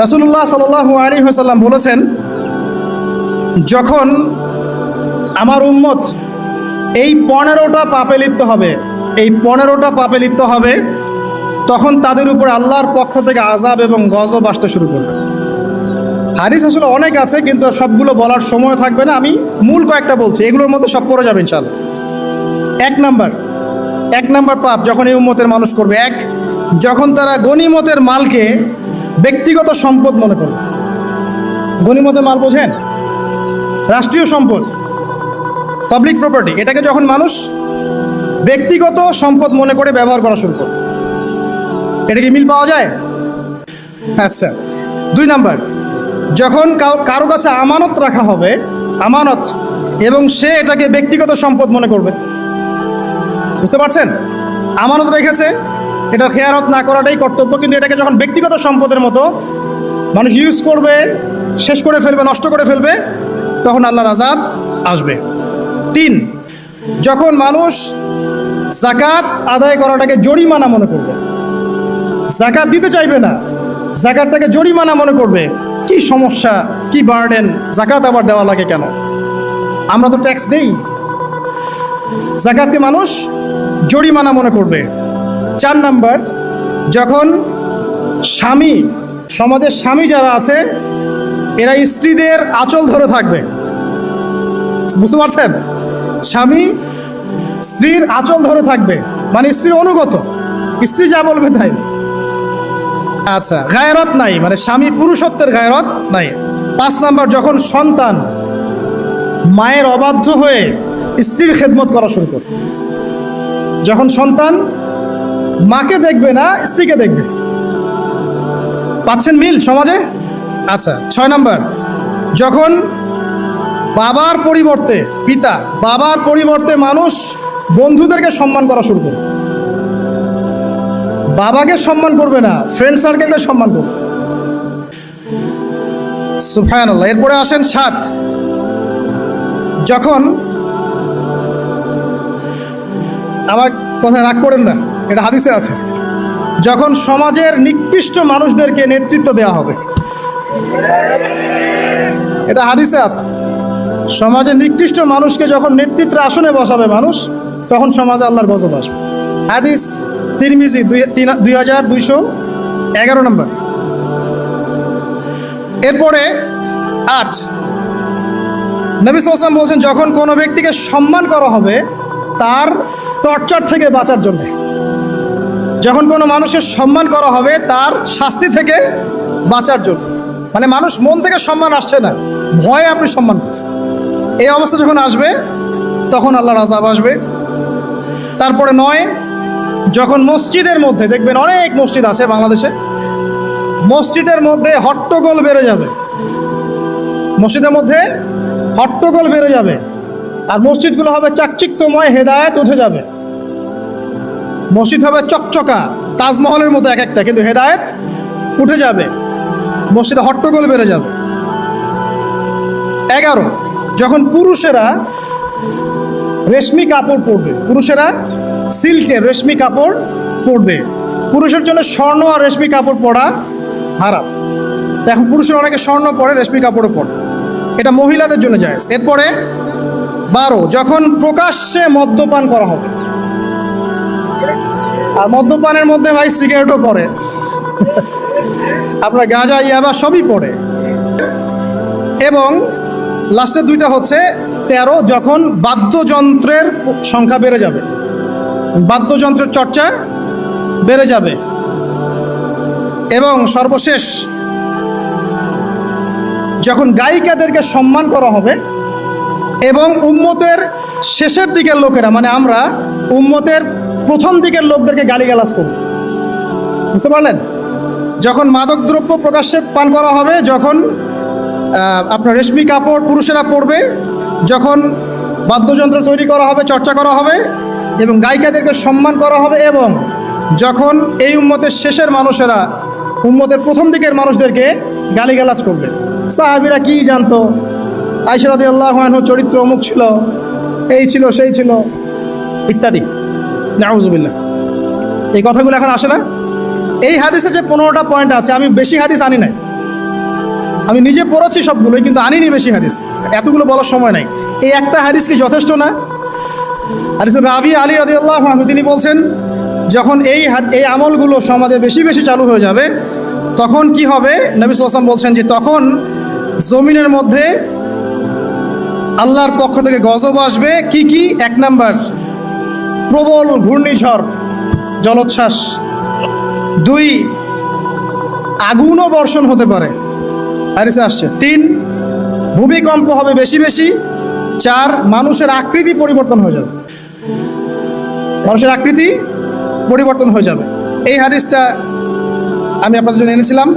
রাসূলুল্লাহ সাল্লাল্লাহু আলাইহি ওয়াসাল্লাম বলেছেন, যখন আমার উম্মত এই 15টা পাপে লিপ্ত হবে, এই 15টা পাপে লিপ্ত হবে, তখন তাদের উপর আল্লাহর পক্ষ থেকে আযাব এবং গজব আসতে শুরু করবে। হাদিস আসলে অনেক আছে, কিন্তু সবগুলো বলার সময় থাকবে না। আমি মূল কয়েকটা বলছি, এগুলোর মধ্যে সব পড়ে যাবে ইনশাআল্লাহ। এক নাম্বার পাপ যখন এই উম্মতের মানুষ করবে, যখন তারা গনিমতের মালকে ব্যক্তিগত সম্পদ মনে করবে। গনিমতের মাল বোঝেন? রাষ্ট্রীয় সম্পদ, পাবলিক প্রপার্টি, এটাকে যখন মানুষ ব্যক্তিগত সম্পদ মনে করে ব্যবহার করা শুরু করবে। এটা কি মিল পাওয়া যায়? আচ্ছা। 2 নাম্বার, যখন কারো কাছে আমানত রাখা হবে, আমানত, এবং সে এটাকে ব্যক্তিগত সম্পদ মনে করবে। বুঝতে পারছেন? আমানত রেখেছে, এটা খেয়ানত না করাটাই কর্তব্য, কিন্তু এটাকে যখন ব্যক্তিগত সম্পদের মতো মানুষ ইউজ করবে, শেষ করে ফেলবে, নষ্ট করে ফেলবে, তখন আল্লাহর আযাব আসবে। 3, যখন মানুষ যাকাত আদায় করাটাকে জরিমানা মনে করবে, যাকাত দিতে চাইবে না, যাকাতটাকে জরিমানা মনে করবে। কি সমস্যা, কি বার্ডেন, যাকাত আবার দেওয়া লাগে কেন? আমরা তো ট্যাক্স দেই। যাকাতকে মানুষ জরিমানা মনে করবে। 4 নাম্বার, যখন স্বামী, সমাজের স্বামী যারা আছে, এরা স্ত্রীদের আঁচল ধরে থাকবে। বুঝতে পারছেন? স্বামী স্ত্রীর আঁচল ধরে থাকবে, মানে স্ত্রীর অনুগত, স্ত্রী যা বলবে তাই। আচ্ছা, গায়রত নাই, মানে স্বামী পুরুষত্বের গায়রত নাই। 5 নাম্বার, যখন সন্তান মায়ের অবাধ্য হয়ে স্ত্রীর খেদমত করা শুরু করবে। যখন সন্তান মাকে দেখবে না, স্ত্রীকে দেখবে। পাচ্ছেন মিল সমাজে? আচ্ছা। 6 নাম্বার, যখন বাবার পরিবর্তে, পিতা, বাবার পরিবর্তে মানুষ বন্ধুদেরকে সম্মান করা শুরু করবে। বাবাকে সম্মান করবে না, ফ্রেন্ড সার্কেলকে সম্মান করবে। সুবহানাল্লাহ। এরপরে আসেন 7, যখন, আমার কথা রাগ করেন না, এটা হাদিসে আছে, যখন সমাজের নিকৃষ্ট মানুষদেরকে নেতৃত্ব দেওয়া হবে। এটা হাদিসে আছে। সমাজের নিকৃষ্ট মানুষকে যখন নেতৃত্বের আসনে বসাবে মানুষ, তখন সমাজে আল্লাহর গজব আসবে। হাদিস তিরমিজি 2211 নম্বর। এরপরে 8, নবী সাল্লাল্লাহু আলাইহি ওয়াসাল্লাম বলছেন, যখন কোনো ব্যক্তিকে সম্মান করা হবে তার টর্চার থেকে বাঁচার জন্য। যখন কোনো মানুষের সম্মান করা হবে তার শাস্তি থেকে বাঁচার জন্য, মানে মানুষ মন থেকে সম্মান আসছে না, ভয়ে আপনি সম্মান করছেন। এই অবস্থা যখন আসবে, তখন আল্লাহর আযাব আসবে। তারপরে 9, যখন মসজিদের মধ্যে, দেখবেন অনেক মসজিদ আছে বাংলাদেশে, মসজিদের মধ্যে হট্টগোল বেড়ে যাবে। মসজিদের মধ্যে হট্টগোল বেড়ে যাবে, আর মসজিদগুলো হবে চাকচিক্যময়, হেদায়েত উঠে যাবে। মসজিদ হবে চকচকা, তাজমহলের মতো এক একটা, কিন্তু হেদায়েত উঠে যাবে, মসজিদে হট্টগোল বেড়ে যাবে। 11, যখন পুরুষেরা রেশমি কাপড় পরবে, পুরুষেরা সিল্কের রেশমি কাপড় পরবে। পুরুষের জন্য স্বর্ণ আর রেশমি কাপড় পরা হারাম। এখন পুরুষের অনেকে স্বর্ণ পরে, রেশমি কাপড়ও পরে, এটা মহিলাদের জন্য জায়েজ। এরপরে 12, যখন প্রকাশ্যে মদ্যপান করা হবে, আর মদ্যপানের মধ্যে ভাই সিগারেটও পড়ে, আপনার গাঁজা, ইয়াবা সবই পড়ে। এবং লাস্টের 2টা হচ্ছে 13, যখন বাদ্যযন্ত্রের সংখ্যা বেড়ে যাবে, বাদ্যযন্ত্রের চর্চা বেড়ে যাবে। এবং সর্বশেষ, যখন গায়িকাদেরকে সম্মান করা হবে, এবং উম্মতের শেষের দিকের লোকেরা, মানে আমরা উম্মতের প্রথম দিকের লোকদেরকে গালিগালাজ করব। বুঝতে পারলেন? যখন মাদকদ্রব্য প্রকাশ্যে পান করা হবে, যখন আপনার রেশমি কাপড় পুরুষেরা পরবে, যখন বাদ্যযন্ত্র তৈরি করা হবে, চর্চা করা হবে, এবং গায়িকাদেরকে সম্মান করা হবে, এবং যখন এই উম্মতের শেষের মানুষেরা উম্মতের প্রথম দিকের মানুষদেরকে গালিগালাজ করবে। সাহাবীরা কি জানতো? আয়েশা রাদিয়াল্লাহু আনহার চরিত্র অমুক ছিল, এই ছিল, সেই ছিল, ইত্যাদি। নাউযুবিল্লাহ। এই কথাগুলো এখন আসে না। এই হাদিসে যে 15টা পয়েন্ট আছে, আমি বেশি হাদিস আনি নাই, আমি নিজে পড়েছি সবগুলোই, কিন্তু আনিনি বেশি হাদিস, এতগুলো বলার সময় নাই। এই একটা হাদিস কি যথেষ্ট না? হাদিসের রাবি আলী রাদিয়াল্লাহু আনহু তিনি বলছেন, যখন এই আমলগুলো সমাজে বেশি বেশি চালু হয়ে যাবে, তখন কি হবে? নবী সাল্লাল্লাহু আলাইহি ওয়াসাল্লাম বলছেন যে তখন জমিনের মধ্যে আল্লাহর পক্ষ থেকে গজব আসবে। কি কি? 1 নাম্বার, প্রবল ঘূর্ণিঝড়, জলোচ্ছ্বাস। 2, আগুনও বর্ষণ হতে পারে, হাদিসে আসছে। 3, ভূমিকম্প হবে বেশি বেশি। 4, মানুষের আকৃতি পরিবর্তন হয়ে যাবে, মানুষের আকৃতি পরিবর্তন হয়ে যাবে। এই হাদিসটা আমি আপনাদের জন্য এনেছিলাম।